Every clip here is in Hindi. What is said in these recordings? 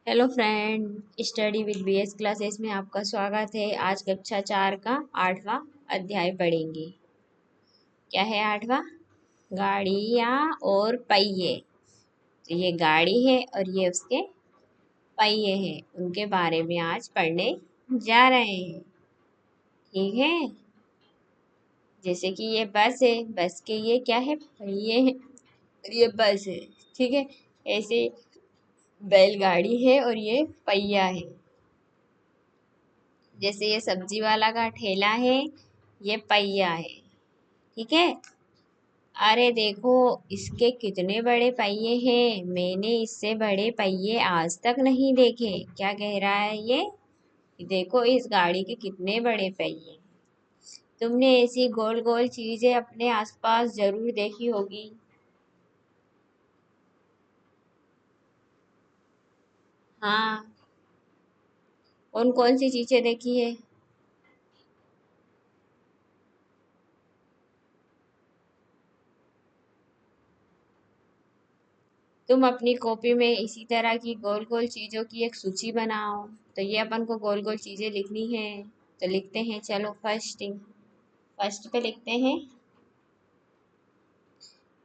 Hello friend, study with BS classes में आपका स्वागत है। आज कक्षा 4 का 8वां अध्याय पढ़ेंगे। क्या है 8वां? गाड़ियाँ और पहिए। तो ये गाड़ी है और ये उसके पहिए हैं, उनके बारे में आज पढ़ने जा रहे हैं। ठीक है। जैसे कि ये बस है, बस के ये क्या है? पहिए हैं और ये बस है। ठीक है। ऐसे बैलगाड़ी है और ये पहिया है। जैसे ये सब्जी वाला का ठेला है, ये पहिया है। ठीक है। अरे देखो, इसके कितने बड़े पहिए हैं, मैंने इससे बड़े पहिए आज तक नहीं देखे। क्या कह रहा है ये? देखो इस गाड़ी के कितने बड़े पहिए। तुमने ऐसी गोल गोल चीजें अपने आसपास जरूर देखी होगी। हाँ। कौन कौन सी चीजें देखी है? तुम अपनी कॉपी में इसी तरह की गोल गोल चीजों की एक सूची बनाओ। तो ये अपन को गोल गोल चीजें लिखनी है। तो लिखते हैं, चलो फर्स्ट पे लिखते हैं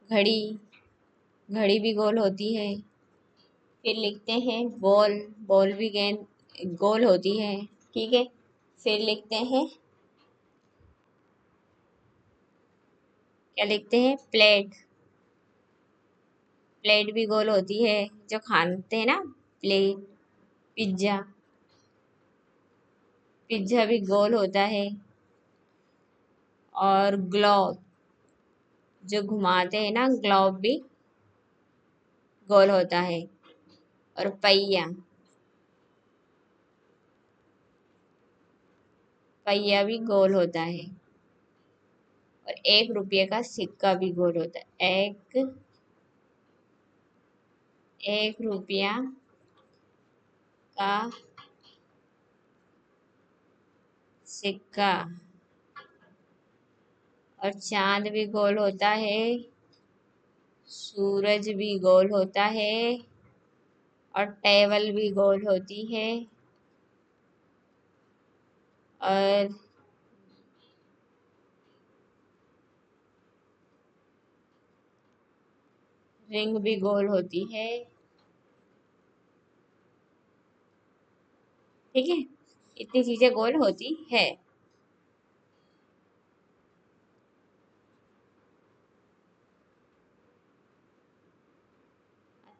घड़ी। घड़ी भी गोल होती है। फिर लिखते हैं बॉल। बॉल भी गेंद गोल होती है। ठीक है। फिर लिखते हैं, क्या लिखते हैं? प्लेट। प्लेट भी गोल होती है, जो खाते हैं ना, प्लेट। पिज्जा। पिज्जा भी गोल होता है। और ग्लोब, जो घुमाते हैं ना, ग्लोब भी गोल होता है। और पहिया, पहिया भी गोल होता है। और 1 रुपये का सिक्का भी गोल होता है। 1 रुपया का सिक्का। और चांद भी गोल होता है। सूरज भी गोल होता है। और टेबल भी गोल होती है। और रिंग भी गोल होती है। ठीक है। इतनी चीजें गोल होती है।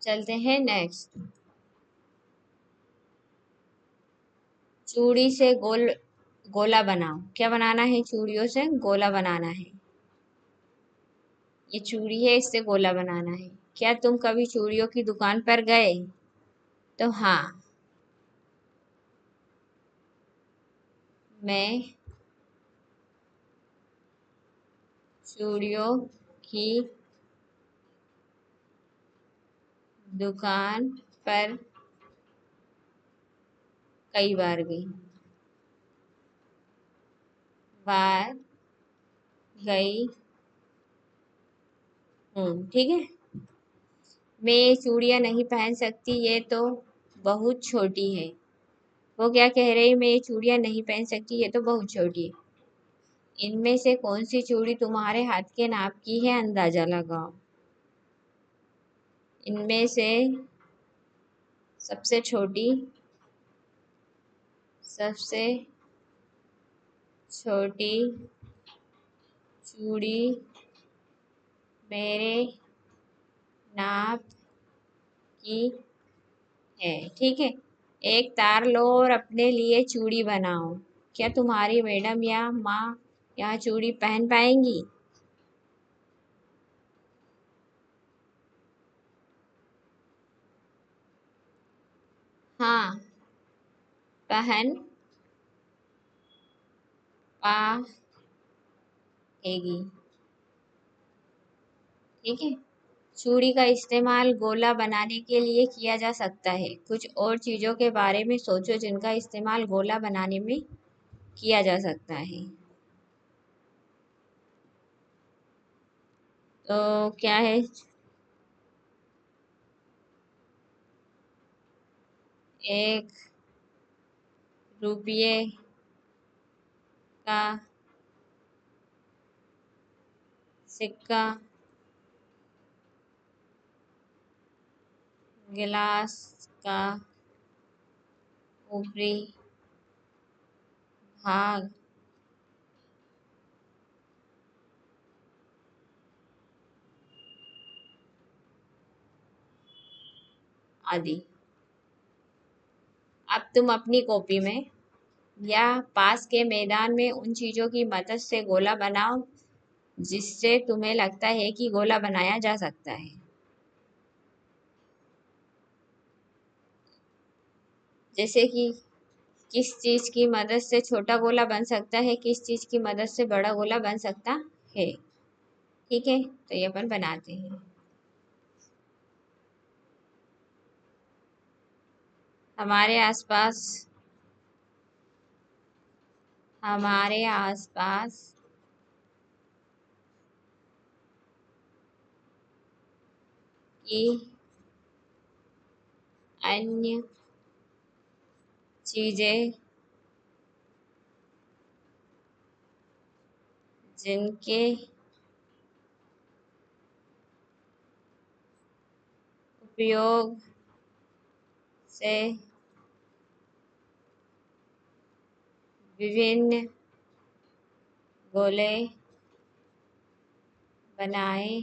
चलते हैं नेक्स्ट। चूड़ी से गोला बनाओ। क्या बनाना है? चूड़ियों से गोला बनाना है। ये चूड़ी है, इससे गोला बनाना है। क्या तुम कभी चूड़ियों की दुकान पर गए? तो हाँ, मैं चूड़ियों की दुकान पर कई बार गई हूँ। ठीक है। मैं ये चूड़ियाँ नहीं पहन सकती, ये तो बहुत छोटी है। वो क्या कह रही? मैं ये चूड़ियाँ नहीं पहन सकती, ये तो बहुत छोटी है। इनमें से कौन सी चूड़ी तुम्हारे हाथ के नाप की है, अंदाजा लगाओ। इनमें से सबसे छोटी, सबसे छोटी चूड़ी मेरे नाप की है। ठीक है। एक तार लो और अपने लिए चूड़ी बनाओ। क्या तुम्हारी मैडम या माँ यहाँ चूड़ी पहन पाएंगी? हाँ, पहन पाएगी। ठीक है। चूड़ी का इस्तेमाल गोला बनाने के लिए किया जा सकता है। कुछ और चीजों के बारे में सोचो जिनका इस्तेमाल गोला बनाने में किया जा सकता है। तो क्या है? एक रुपये का सिक्का गिलास का ऊपरी भाग आदि। अब तुम अपनी कॉपी में या पास के मैदान में उन चीजों की मदद से गोला बनाओ जिससे तुम्हें लगता है कि गोला बनाया जा सकता है। जैसे कि किस चीज की मदद से छोटा गोला बन सकता है, किस चीज की मदद से बड़ा गोला बन सकता है। ठीक है, तो ये अपन बनाते हैं। हमारे आसपास हमारे आसपास की अन्य चीजें जिनके उपयोग से विभिन्न गोले बनाए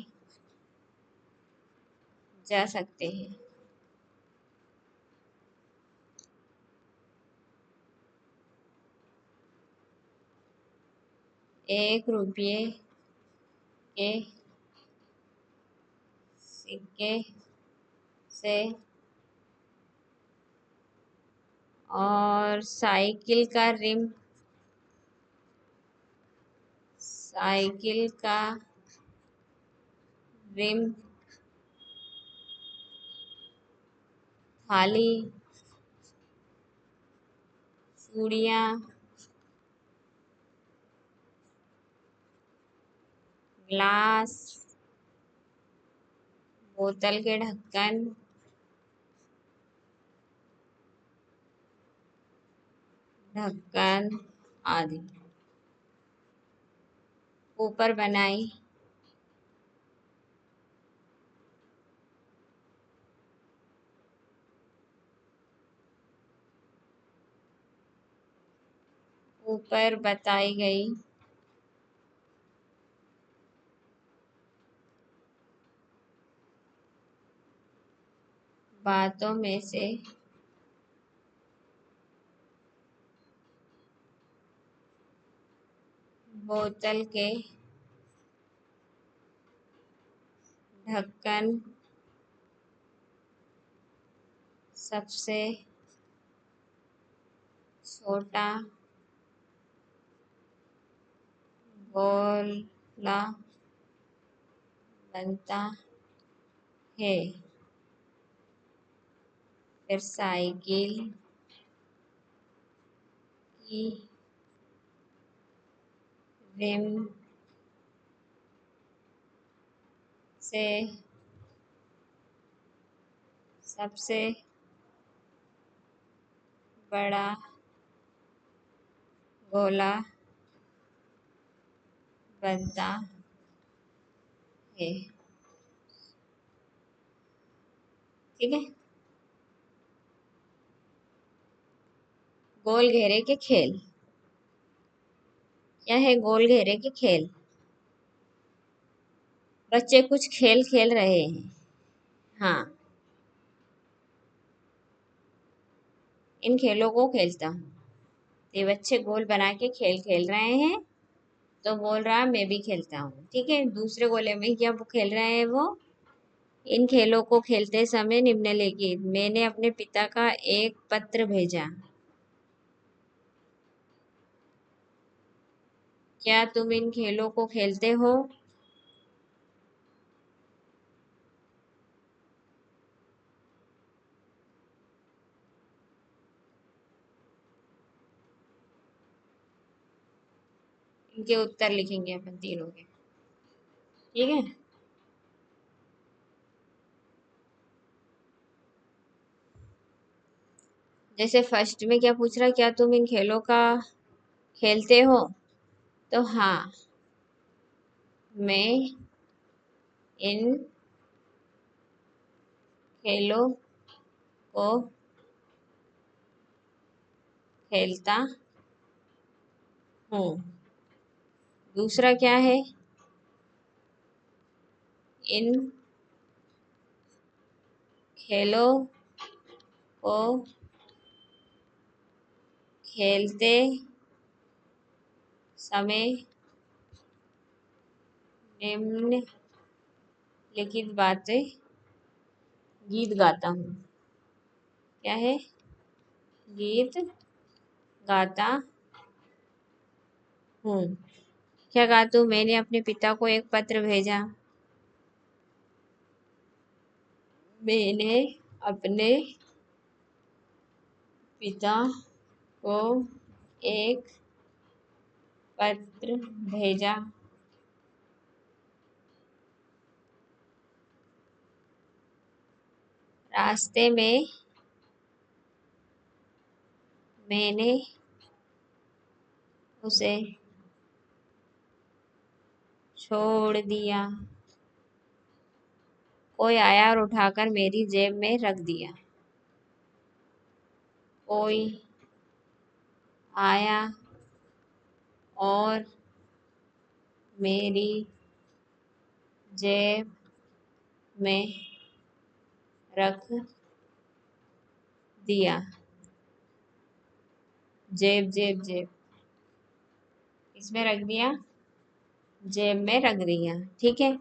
जा सकते हैं। एक रुपये के सिक्के से और साइकिल का रिम थाली चूड़ियाँ ग्लास बोतल के ढक्कन आदि ऊपर बनाई ऊपर बताई गई बातों में से बोतल के ढक्कन सबसे छोटा गोला बनता है। फिर साइकिल की रिम से सबसे बड़ा गोला बनता है। ठीक है। गोल घेरे के खेल। क्या है गोल घेरे के खेल? बच्चे कुछ खेल खेल रहे हैं। हाँ, इन खेलों को खेलता हूँ। ये बच्चे गोल बना के खेल खेल रहे हैं, तो बोल रहा मैं भी खेलता हूँ। ठीक है, दूसरे गोले में क्या वो खेल रहे हैं वो? इन खेलों को खेलते समय निम्नलिखित मैंने अपने पिता का एक पत्र भेजा। क्या तुम इन खेलों को खेलते हो? इनके उत्तर लिखेंगे अपन तीनों के। ठीक है। जैसे फर्स्ट में क्या पूछ रहा, क्या तुम इन खेलों का खेलते हो? तो हाँ, मैं इन खेलों को खेलता हूँ। दूसरा क्या है, इन खेलों को खेलते समय निम्नलिखित बातें गीत गाता हूँ। क्या है? गीत गाता हूँ। क्या गाता हूँ? मैंने अपने पिता को एक पत्र भेजा। मैंने अपने पिता को एक पत्र भेजा। रास्ते में मैंने उसे छोड़ दिया। कोई आया और उठाकर मेरी जेब में रख दिया। कोई आया और मेरी जेब में रख दिया। जेब जेब जेब, इसमें रख दिया, जेब में रख दिया। ठीक है।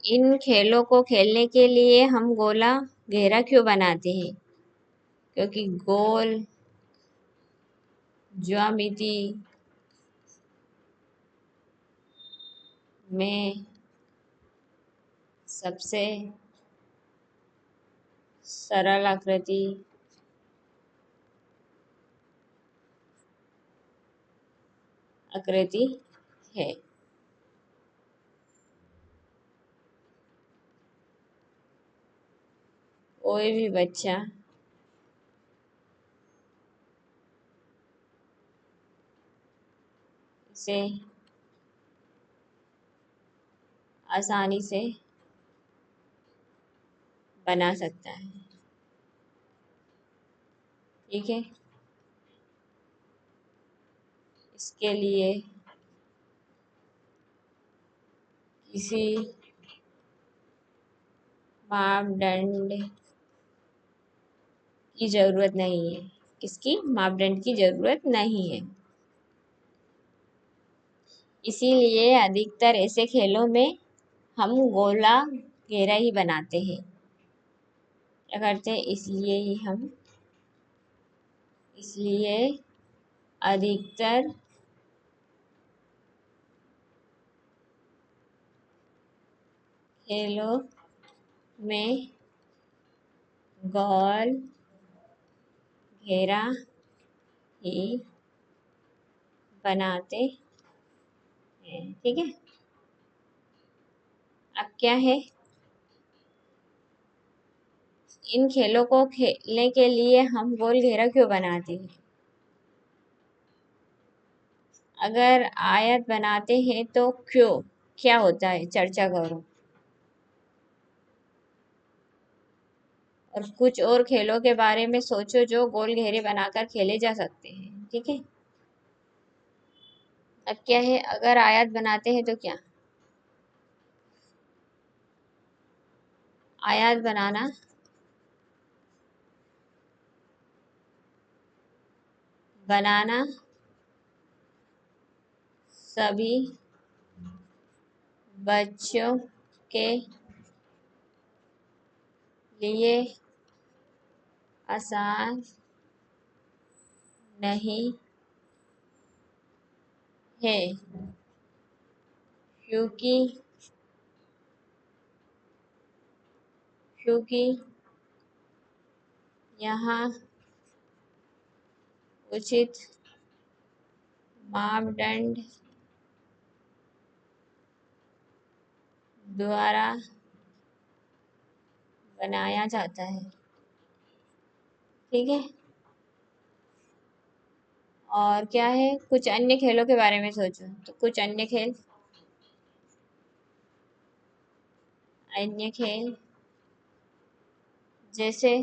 इन खेलों को खेलने के लिए हम गोला घेरा क्यों बनाते हैं? क्योंकि गोल ज्यामिति में सबसे सरल आकृति है। कोई भी बच्चा इसे आसानी से बना सकता है। ठीक है। इसके लिए किसी मापदंड की जरूरत नहीं है। किसकी? मापदंड की जरूरत नहीं है। इसीलिए अधिकतर ऐसे खेलों में हम गोला घेरा ही बनाते हैं। क्या करते हैं? इसलिए अधिकतर खेलों में गोल घेरा ही बनाते हैं। ठीक है। अब क्या है, इन खेलों को खेलने के लिए हम गोल घेरा क्यों बनाते हैं? अगर आयत बनाते हैं तो क्यों, क्या होता है, चर्चा करो। और कुछ और खेलों के बारे में सोचो जो गोल घेरे बनाकर खेले जा सकते हैं। ठीक है। अब क्या है, अगर आयत बनाते हैं तो क्या? आयत बनाना सभी बच्चों के लिए आसान नहीं है, क्योंकि क्योंकि यहाँ उचित मापदंड द्वारा बनाया जाता है। ठीक है। और क्या है, कुछ अन्य खेलों के बारे में सोचो, तो कुछ अन्य खेल, अन्य खेल जैसे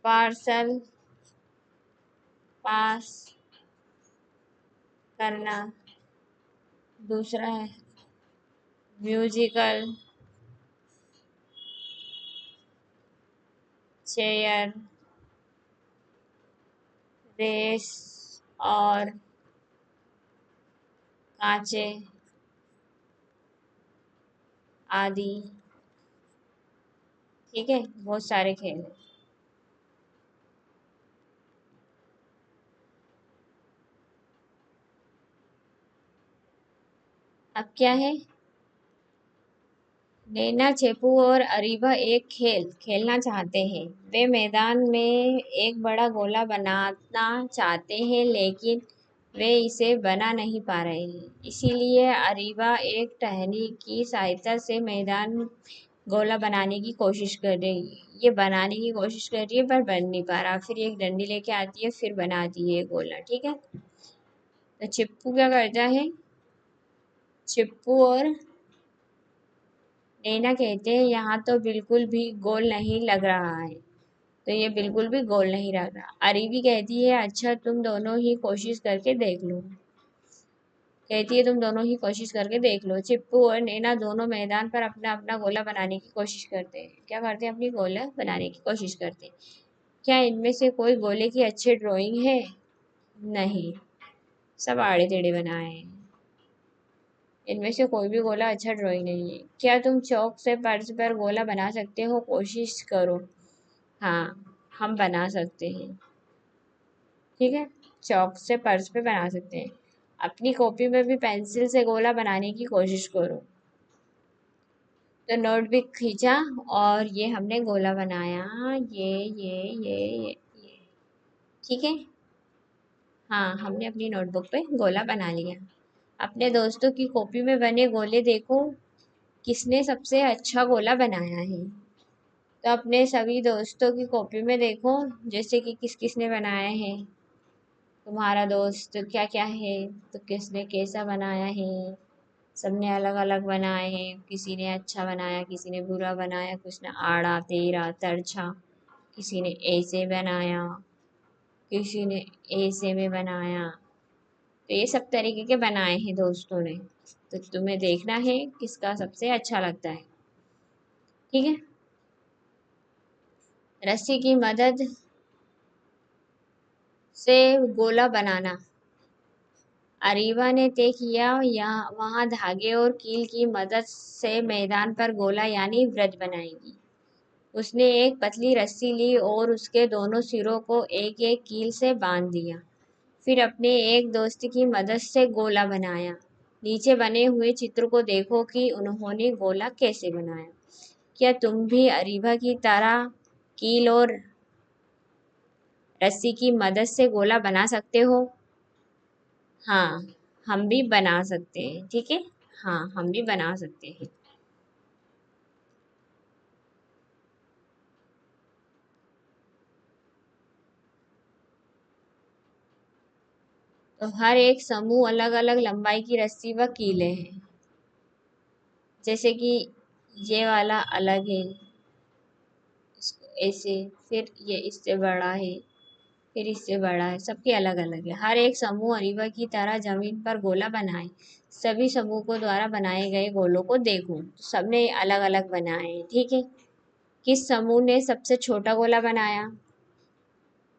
पार्सल पास करना, दूसरा है म्यूजिकल चेयर रेस और कांचे आदि। ठीक है, बहुत सारे खेल हैं। अब क्या है, नैना चेपू और अरीबा एक खेल खेलना चाहते हैं। वे मैदान में एक बड़ा गोला बनाना चाहते हैं, लेकिन वे इसे बना नहीं पा रहे हैं। इसीलिए अरीबा एक टहनी की सहायता से मैदान गोला बनाने की कोशिश कर रही है। ये बनाने की कोशिश कर रही है पर बन नहीं पा रहा। फिर एक डंडी लेके आती है, फिर बनाती है गोला। ठीक है, तो चिप्पू क्या करता है, चिप्पू और नैना कहते हैं यहाँ तो बिल्कुल भी गोल नहीं लग रहा है। तो ये बिल्कुल भी गोल नहीं लग रहा। अरीबी कहती है अच्छा तुम दोनों ही कोशिश करके देख लो। कहती है तुम दोनों ही कोशिश करके देख लो। चिप्पू और नैना दोनों मैदान पर अपना अपना गोला बनाने की कोशिश करते हैं। क्या करते हैं, अपनी गोला बनाने की कोशिश करते हैं। क्या इनमें से कोई गोले की अच्छी ड्राइंग है? नहीं, सब आड़े टेढ़े बनाए हैं। इनमें से कोई भी गोला अच्छा ड्राइंग नहीं है। क्या तुम चौक से फर्श पर गोला बना सकते हो? कोशिश करो। हाँ, हम बना सकते हैं। ठीक है, चौक से फर्श पे बना सकते हैं। अपनी कॉपी में भी पेंसिल से गोला बनाने की कोशिश करो। तो नोटबुक खींचा और ये हमने गोला बनाया। ये ठीक है। हाँ, हमने अपनी नोटबुक पे गोला बना लिया। अपने दोस्तों की कॉपी में बने गोले देखो, किसने सबसे अच्छा गोला बनाया है। तो अपने सभी दोस्तों की कॉपी में देखो, जैसे कि किस किसने बनाया है। तुम्हारा दोस्त क्या क्या है, तो किसने कैसा बनाया है। सबने अलग अलग बनाए हैं। किसी ने अच्छा बनाया, किसी ने बुरा बनाया, कुछ ने आड़ा टेढ़ा तिरछा, किसी ने ऐसे बनाया, किसी ने ऐसे में बनाया। तो ये सब तरीके के बनाए हैं दोस्तों ने। तो तुम्हें देखना है किसका सबसे अच्छा लगता है। ठीक है, रस्सी की मदद से गोला बनाना। अरीबा ने तय किया यहाँ वहां धागे और कील की मदद से मैदान पर गोला यानी वृत्त बनाएगी। उसने एक पतली रस्सी ली और उसके दोनों सिरों को एक एक कील से बांध दिया। फिर अपने एक दोस्त की मदद से गोला बनाया। नीचे बने हुए चित्र को देखो कि उन्होंने गोला कैसे बनाया। क्या तुम भी अरीबा की तरह कील और रस्सी की मदद से गोला बना सकते हो? हाँ, हम भी बना सकते हैं। ठीक है, हाँ हम भी बना सकते हैं। तो हर एक समूह अलग अलग लंबाई की रस्सी व कीलें हैं। जैसे कि ये वाला अलग है, इसको ऐसे, फिर ये इससे बड़ा है, फिर इससे बड़ा है, सबके अलग अलग है। हर एक समूह अरीबा की तरह जमीन पर गोला बनाए। सभी समूह को द्वारा बनाए गए गोलों को देखो, सबने अलग अलग बनाए हैं। ठीक है, किस समूह ने सबसे छोटा गोला बनाया?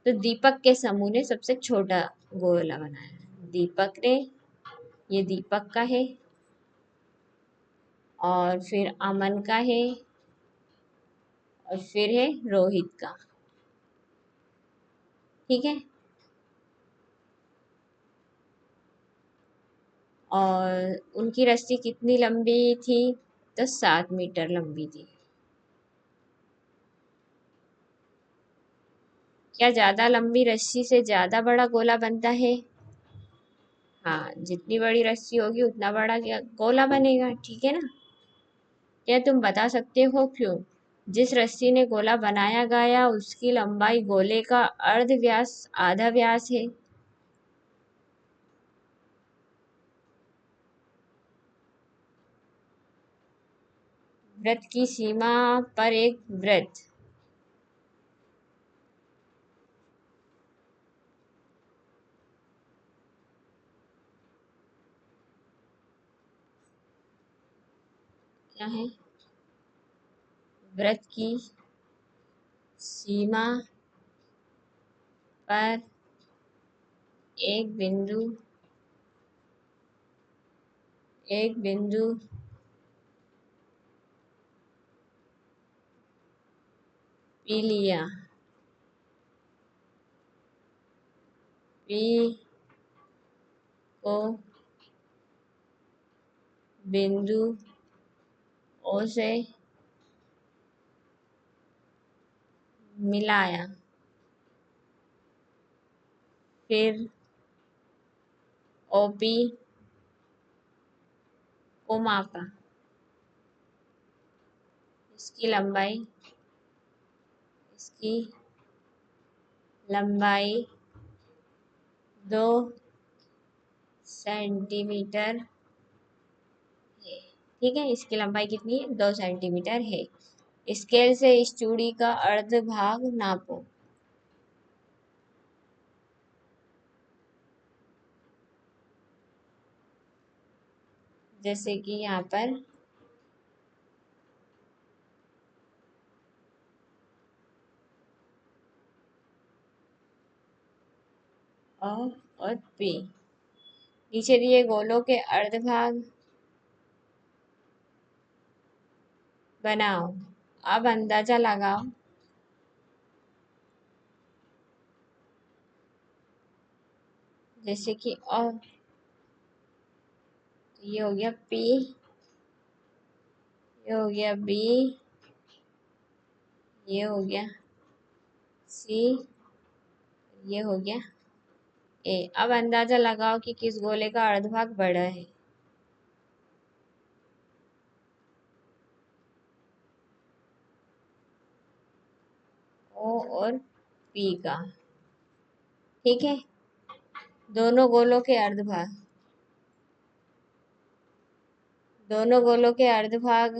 तो दीपक के समूह ने सबसे छोटा गोला बनाया। दीपक ने, ये दीपक का है, और फिर अमन का है, और फिर है रोहित का। ठीक है, और उनकी रस्सी कितनी लंबी थी? तो 7 मीटर लंबी थी। क्या ज्यादा लंबी रस्सी से ज्यादा बड़ा गोला बनता है? हाँ, जितनी बड़ी रस्सी होगी उतना बड़ा क्या गोला बनेगा, ठीक है ना। क्या तुम बता सकते हो क्यों? जिस रस्सी ने गोला बनाया गया उसकी लंबाई गोले का अर्ध व्यास आधा व्यास है। वृत्त की सीमा पर एक वृत्त। क्या है? वृत्त की सीमा पर एक बिंदु पी लिया। पी को बिंदु ओ से मिलाया, फिर ओपी को मापा। इसकी लंबाई इसकी लंबाई 2 सेंटीमीटर है। ठीक है, इसकी लंबाई कितनी है? 2 सेंटीमीटर है। स्केल से इस चूड़ी का अर्ध भाग नापो। जैसे कि यहाँ पर अ और पी। नीचे दिए गोलों के अर्ध भाग बनाओ। अब अंदाजा लगाओ। जैसे कि और ये हो गया पी, ये हो गया बी, ये हो गया सी, ये हो गया ए। अब अंदाजा लगाओ कि किस गोले का अर्धभाग बड़ा है। ओ और पी का। ठीक है, दोनों गोलों के अर्धभाग दोनों गोलों के अर्धभाग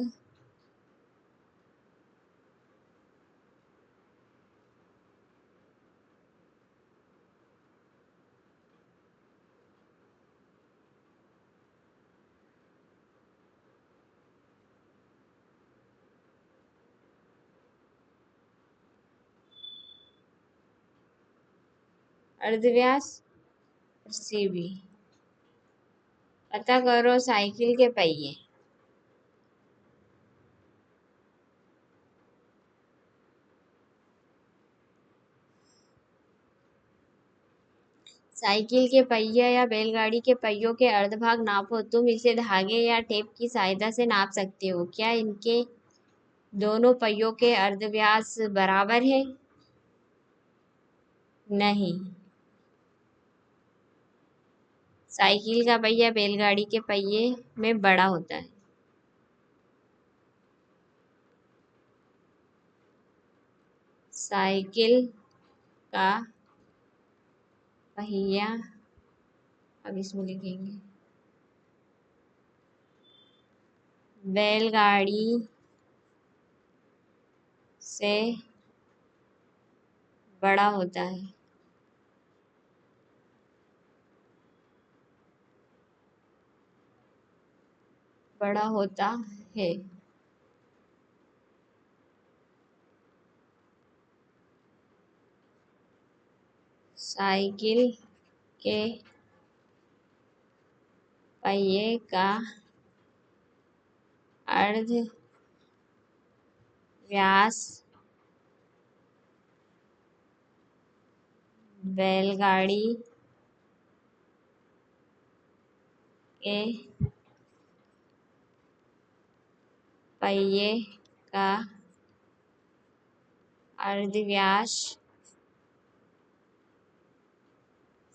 अर्धव्यास सी बी। पता करो साइकिल के पहिए। साइकिल के पहिया या बैलगाड़ी के पहियों के अर्धभाग नापो। तुम इसे धागे या टेप की सहायता से नाप सकते हो। क्या इनके दोनों पहियों के अर्धव्यास बराबर है? नहीं। साइकिल का पहिया बैलगाड़ी के पहिए में बड़ा होता है। साइकिल का पहिया, अब इसमें लिखेंगे बैलगाड़ी से बड़ा होता है। बड़ा होता है। साइकिल के पहिए का अर्ध व्यास बैलगाड़ी के पहिए का अर्धव्यास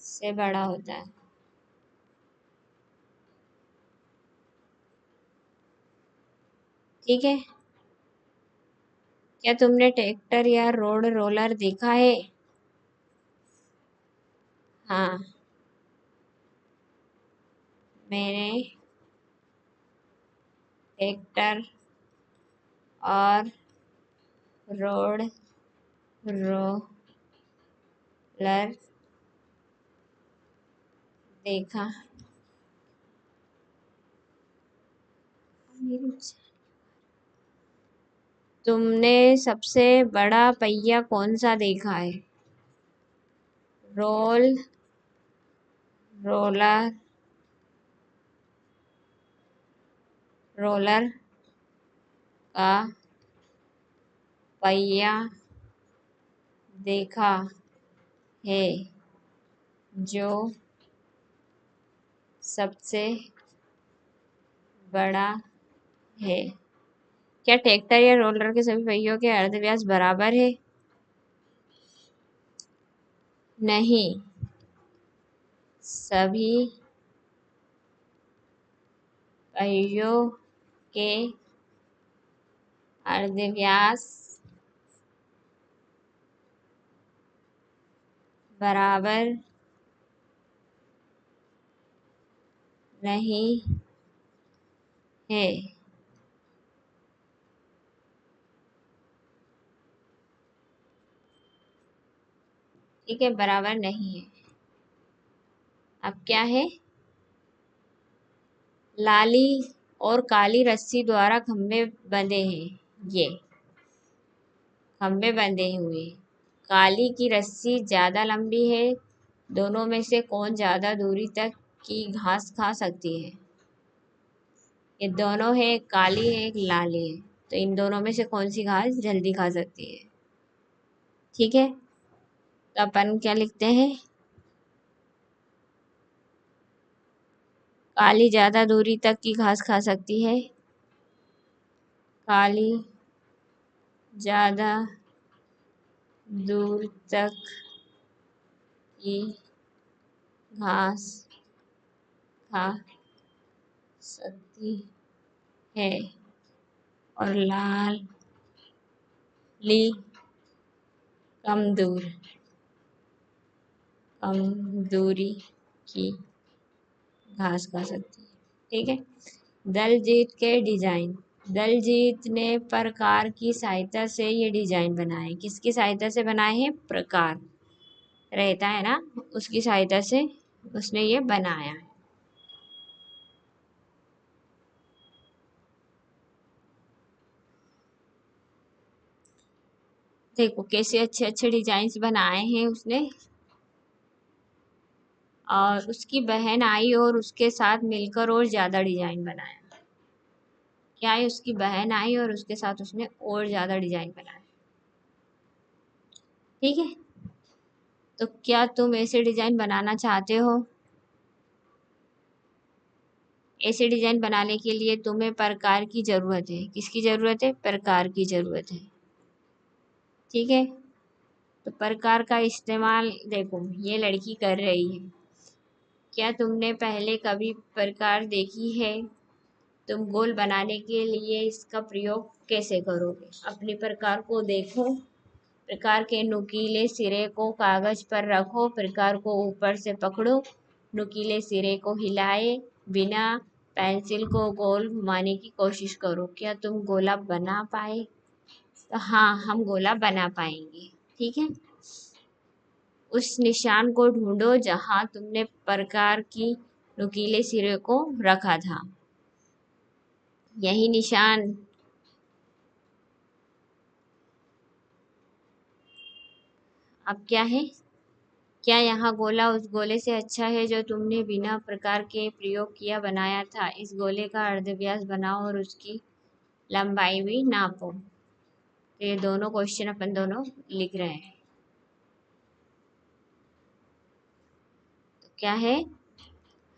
से बड़ा होता है। ठीक है। क्या तुमने ट्रैक्टर या रोड रोलर देखा है? हाँ, मैंने ट्रैक्टर और रोड रोलर देखा। तुमने सबसे बड़ा पहिया कौन सा देखा है? रोल रोलर रोलर का पहिया देखा है जो सबसे बड़ा है। क्या ट्रैक्टर या रोलर के सभी पहियों के अर्धव्यास बराबर है? नहीं, सभी पहियों के अर्धव्यास बराबर नहीं है। ठीक है, बराबर नहीं है। अब क्या है? लाली और काली रस्सी द्वारा खंभे बंधे हैं। ये खंभे बंधे हुए हैं। काली की रस्सी ज्यादा लंबी है। दोनों में से कौन ज्यादा दूरी तक की घास खा सकती है? ये दोनों है, एक काली है एक लाली है। तो इन दोनों में से कौन सी घास जल्दी खा सकती है? ठीक है, तो अपन क्या लिखते हैं? काली ज्यादा दूरी तक की घास खा सकती है। काली ज्यादा दूर तक की घास खा सकती है और लाली कम दूरी की घास खा सकती है। ठीक है। दलजीत के डिजाइन। दलजीत ने प्रकार की सहायता से ये डिजाइन बनाए। किसकी सहायता से बनाए हैं? प्रकार रहता है ना, उसकी सहायता से उसने ये बनाया। देखो कैसे अच्छे अच्छे डिजाइन बनाए हैं उसने। और उसकी बहन आई और उसके साथ मिलकर और ज्यादा डिजाइन बनाया। क्या है? उसकी बहन आई और उसके साथ उसने और ज्यादा डिजाइन बनाया। ठीक है, तो क्या तुम ऐसे डिजाइन बनाना चाहते हो? ऐसे डिजाइन बनाने के लिए तुम्हें प्रकार की जरूरत है। किसकी जरूरत है? प्रकार की जरूरत है। ठीक है, तो प्रकार का इस्तेमाल देखो ये लड़की कर रही है। क्या तुमने पहले कभी प्रकार देखी है? तुम गोल बनाने के लिए इसका प्रयोग कैसे करोगे? अपनी प्रकार को देखो। प्रकार के नुकीले सिरे को कागज पर रखो। प्रकार को ऊपर से पकड़ो। नुकीले सिरे को हिलाए बिना पेंसिल को गोल घुमाने की कोशिश करो। क्या तुम गोला बना पाए? तो हाँ, हम गोला बना पाएंगे। ठीक है, उस निशान को ढूंढो जहां तुमने प्रकार की नुकीले सिरे को रखा था। यही निशान अब क्या है? क्या यहाँ गोला उस गोले से अच्छा है जो तुमने बिना प्रकार के प्रयोग किया बनाया था? इस गोले का अर्धव्यास बनाओ और उसकी लंबाई भी नापो। तो ये दोनों क्वेश्चन अपन दोनों लिख रहे हैं। तो क्या है?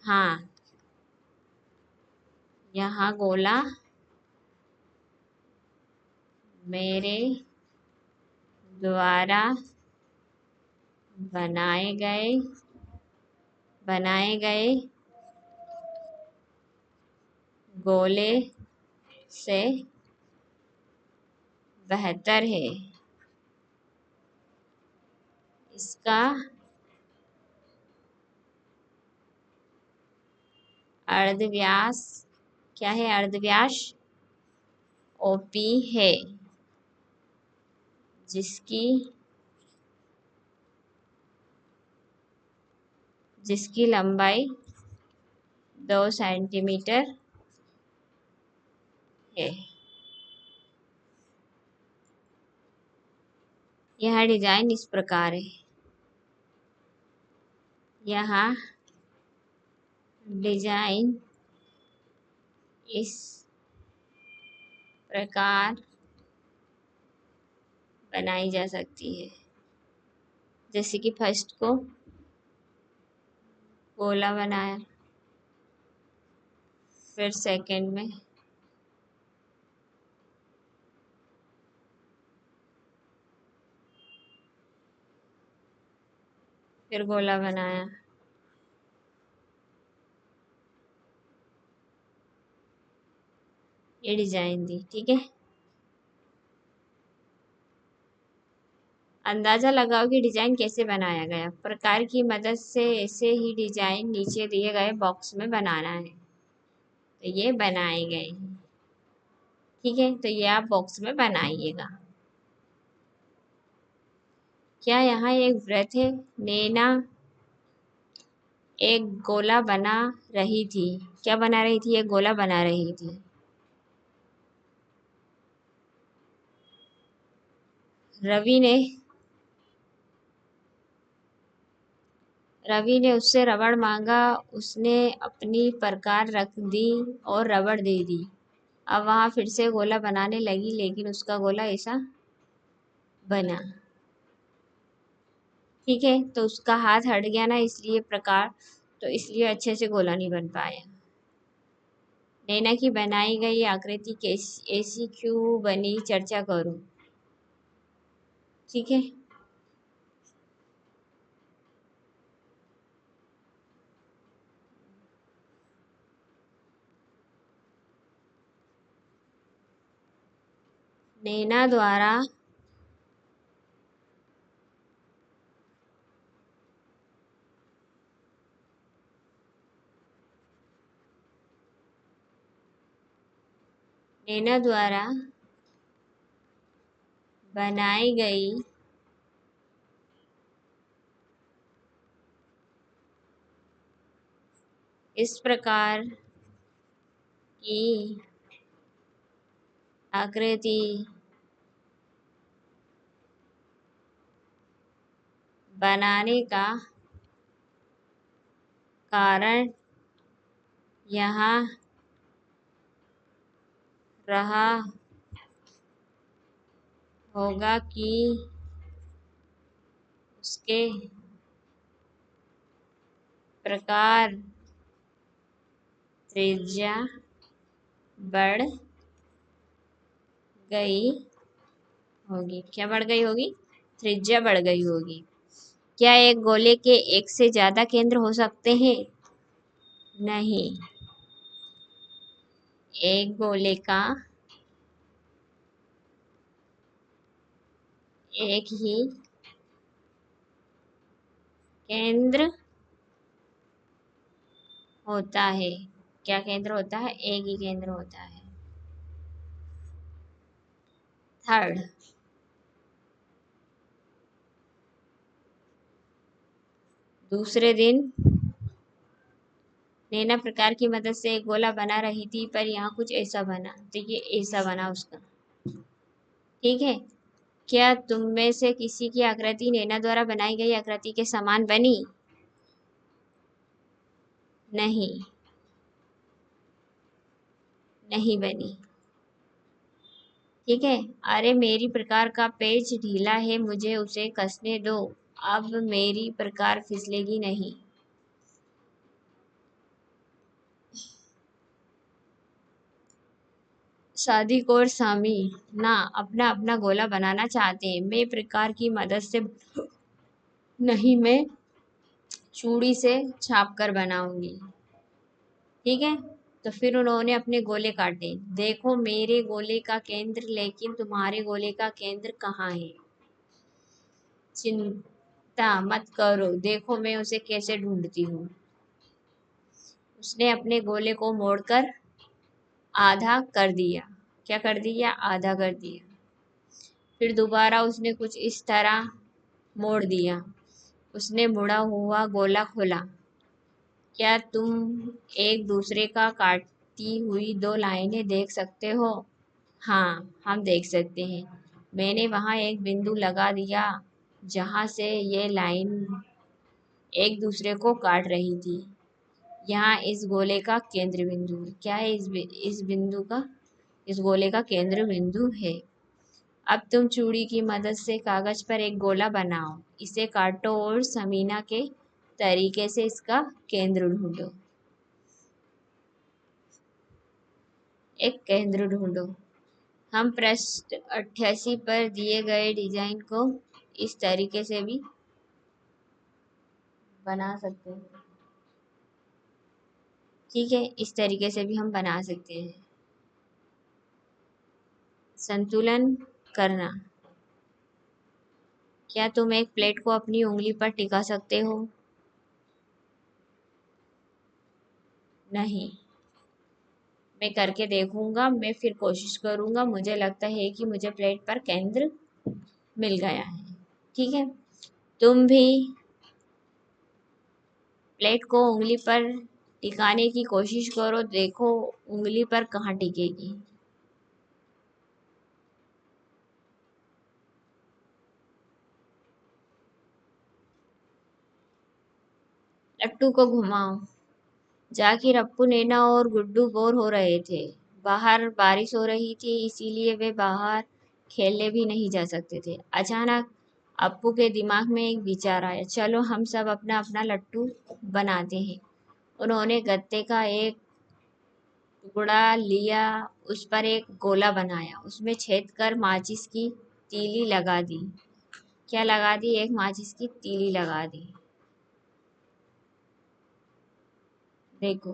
हाँ, यहाँ गोला मेरे द्वारा बनाए गए बनाए गए गोले से 72 है। इसका अर्धव्यास क्या है? अर्धव्यास ओपी है, जिसकी लंबाई 2 सेंटीमीटर है। यह डिजाइन इस प्रकार है। यह डिजाइन इस प्रकार बनाई जा सकती है, जैसे कि फर्स्ट को गोला बनाया, फिर सेकंड में फिर गोला बनाया, ये डिजाइन दी। ठीक है, अंदाजा लगाओ कि डिजाइन कैसे बनाया गया। प्रकार की मदद से ऐसे ही डिजाइन नीचे दिए गए बॉक्स में बनाना है। तो ये बनाए गए हैं। ठीक है, तो ये आप बॉक्स में बनाइएगा। क्या यहाँ एक वृत्त है? नैना एक गोला बना रही थी। क्या बना रही थी? एक गोला बना रही थी। रवि ने उससे रबड़ मांगा। उसने अपनी प्रकार रख दी और रबड़ दे दी। अब वहां फिर से गोला बनाने लगी, लेकिन उसका गोला ऐसा बना। ठीक है, तो उसका हाथ हट गया ना, इसलिए अच्छे से गोला नहीं बन पाया। नैना की बनाई गई आकृति कैसी ऐसी क्यों बनी, चर्चा करो। ठीक है, नैना द्वारा बनाई गई इस प्रकार की आकृति बनाने का कारण यहाँ रहा होगा कि उसके प्रकार त्रिज्या बढ़ गई होगी। क्या बढ़ गई होगी? त्रिज्या बढ़ गई होगी। क्या एक गोले के एक से ज्यादा केंद्र हो सकते हैं? नहीं, एक गोले का एक ही केंद्र होता है। क्या केंद्र होता है? एक ही केंद्र होता है। थर्ड, दूसरे दिन नैना प्रकार की मदद से एक गोला बना रही थी, पर यहाँ कुछ ऐसा बना। तो ये ऐसा बना उसका। ठीक है, क्या तुम में से किसी की आकृति नैना द्वारा बनाई गई आकृति के समान बनी? नहीं, नहीं बनी। ठीक है, अरे मेरी प्रकार का पेच ढीला है, मुझे उसे कसने दो। अब मेरी प्रकार फिसलेगी नहीं। सादिक और सामी ना अपना अपना गोला बनाना चाहते हैं। मैं प्रकार की मदद से नहीं, मैं चूड़ी से छाप कर बनाऊंगी। ठीक है, तो फिर उन्होंने अपने गोले काटे। देखो मेरे गोले का केंद्र, लेकिन तुम्हारे गोले का केंद्र कहाँ है? चिंता मत करो, देखो मैं उसे कैसे ढूंढती हूँ। उसने अपने गोले को मोड़कर आधा कर दिया। क्या कर दिया? आधा कर दिया। फिर दोबारा उसने कुछ इस तरह मोड़ दिया। उसने मुड़ा हुआ गोला खोला। क्या तुम एक दूसरे का काटती हुई दो लाइनें देख सकते हो? हाँ, हम देख सकते हैं। मैंने वहाँ एक बिंदु लगा दिया जहाँ से ये लाइन एक दूसरे को काट रही थी। यहाँ इस गोले का केंद्र बिंदु है। क्या है? इस बिंदु का, इस गोले का केंद्र बिंदु है। अब तुम चूड़ी की मदद से कागज पर एक गोला बनाओ, इसे काटो और समीना के तरीके से इसका केंद्र ढूंढो। एक केंद्र ढूंढो। हम पृष्ठ 88 पर दिए गए डिजाइन को इस तरीके से भी बना सकते हैं। ठीक है, इस तरीके से भी हम बना सकते हैं। संतुलन करना। क्या तुम एक प्लेट को अपनी उंगली पर टिका सकते हो? नहीं। मैं करके देखूंगा, मैं फिर कोशिश करूंगा। मुझे लगता है कि मुझे प्लेट पर केंद्र मिल गया है। ठीक है, तुम भी प्लेट को उंगली पर टिकाने की कोशिश करो, देखो उंगली पर कहाँ टिकेगी। लट्टू को घुमाओ। जाकिर, अप्पू, नैना और गुड्डू बोर हो रहे थे। बाहर बारिश हो रही थी, इसीलिए वे बाहर खेलने भी नहीं जा सकते थे। अचानक अप्पू के दिमाग में एक विचार आया, चलो हम सब अपना अपना लट्टू बनाते हैं। उन्होंने गत्ते का एक टुकड़ा लिया, उस पर एक गोला बनाया, उसमें छेद कर माचिस की तीली लगा दी। क्या लगा दी? एक माचिस की तीली लगा दी। देखो,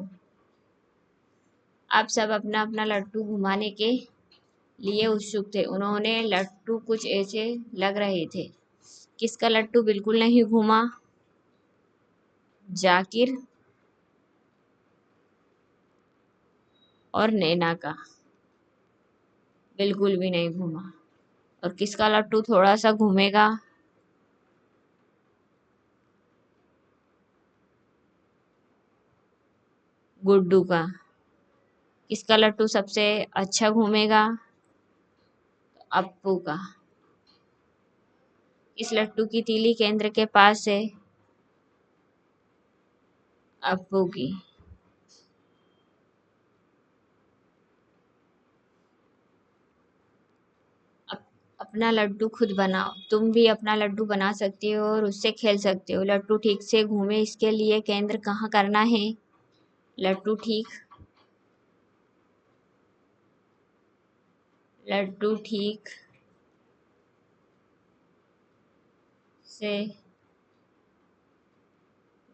अब सब अपना अपना लट्टू घुमाने के लिए उत्सुक थे। उन्होंने लट्टू कुछ ऐसे लग रहे थे। किसका लट्टू बिल्कुल नहीं घूमा? जाकिर और नैना का बिल्कुल भी नहीं घूमा। और किसका लट्टू थोड़ा सा घूमेगा? गुड्डू का। किसका लट्टू सबसे अच्छा घूमेगा? अप्पू का। इस लट्टू की तीली केंद्र के पास है? अप्पू की। अपना लड्डू खुद बनाओ। तुम भी अपना लड्डू बना सकती हो और उससे खेल सकते हो। लड्डू ठीक से घूमे, इसके लिए केंद्र कहाँ करना है? लड्डू ठीक लड्डू ठीक से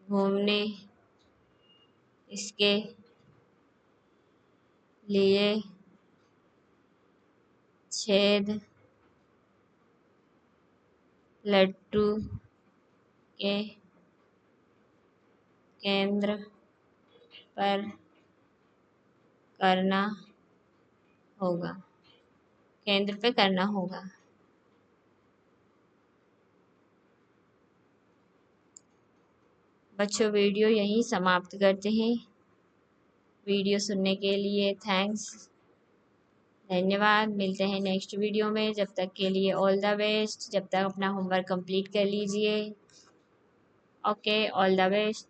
घूमने, इसके लिए छेद लड्डू के केंद्र पर करना होगा। केंद्र पे करना होगा। बच्चों, वीडियो यहीं समाप्त करते हैं। वीडियो सुनने के लिए थैंक्स, धन्यवाद। मिलते हैं नेक्स्ट वीडियो में। जब तक के लिए ऑल द बेस्ट। जब तक अपना होमवर्क कंप्लीट कर लीजिए। Okay, all the best.